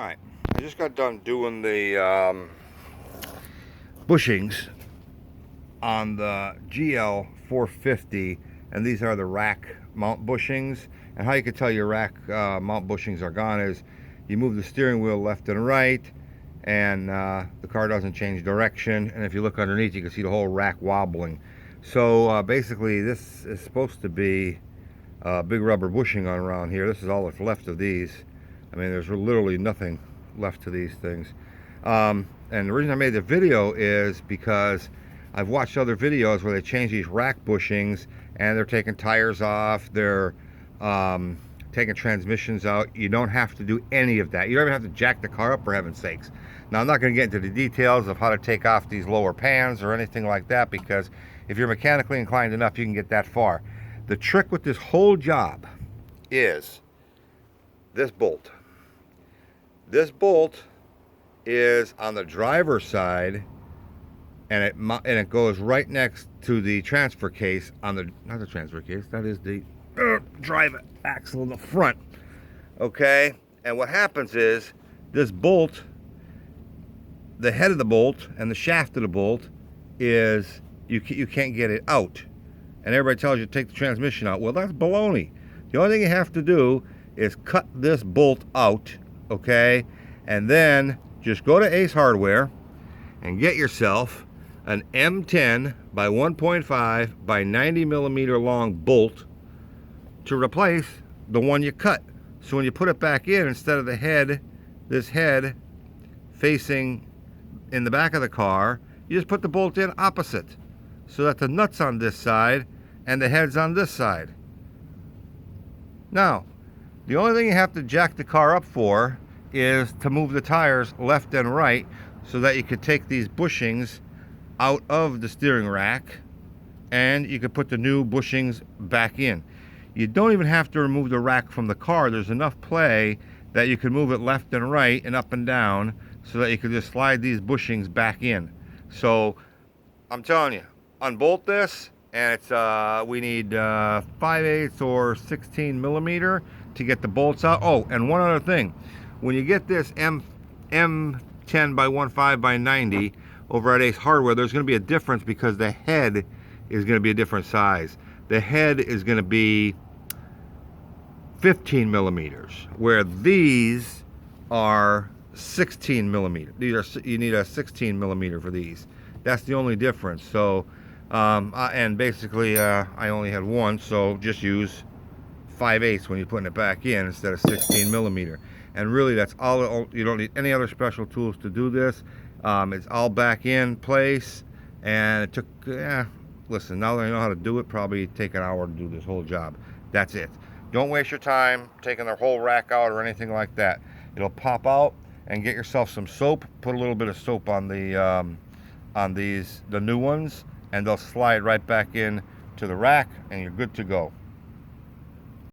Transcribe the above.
Alright, I just got done doing the bushings on the GL450, and these are the rack mount bushings. And how you can tell your rack mount bushings are gone is you move the steering wheel left and right, and the car doesn't change direction, and if you look underneath you can see the whole rack wobbling. So basically this is supposed to be a big rubber bushing on around here. This is all that's left of these. I mean, there's literally nothing left to these things. And the reason I made the video is because I've watched other videos where they change these rack bushings and they're taking tires off, they're taking transmissions out. You don't have to do any of that. You don't even have to jack the car up, for heaven's sakes. Now, I'm not going to get into the details of how to take off these lower pans or anything like that, because if you're mechanically inclined enough, you can get that far. The trick with this whole job is this bolt. This bolt is on the driver's side, and it goes right next to the transfer case on the, not the transfer case, that is the drive axle in the front. Okay, and what happens is this bolt, the head of the bolt and the shaft of the bolt is, you can't get it out. And everybody tells you to take the transmission out. Well, that's baloney. The only thing you have to do is cut this bolt out, okay? And then just go to Ace Hardware and get yourself an M10 by 1.5 by 90 millimeter long bolt to replace the one you cut. So when you put it back in, instead of the head, this head facing in the back of the car, you just put the bolt in opposite, so that the nut's on this side and the head's on this side. Now, the only thing you have to jack the car up for is to move the tires left and right so that you could take these bushings out of the steering rack and you could put the new bushings back in. You don't even have to remove the rack from the car. There's enough play that you can move it left and right and up and down so that you could just slide these bushings back in. So I'm telling you, unbolt this, and it's we need 5/8 or 16 millimeter to get the bolts out. Oh, and one other thing, when you get this M10 by 1.5 by 90 over at Ace Hardware, there's going to be a difference because the head is going to be a different size. The head is going to be 15 millimeters, where these are 16 millimeter. You need a 16 millimeter for these. That's the only difference. So and basically I only had one, so just use 5/8 when you're putting it back in instead of 16 millimeter. And really, that's all. You don't need any other special tools to do this. It's all back in place, and it took, listen, now that I know how to do it, probably take an hour to do this whole job. That's it. Don't waste your time taking the whole rack out or anything like that. It'll pop out, and get yourself some soap. Put a little bit of soap on the the new ones, and they'll slide right back in to the rack, and you're good to go.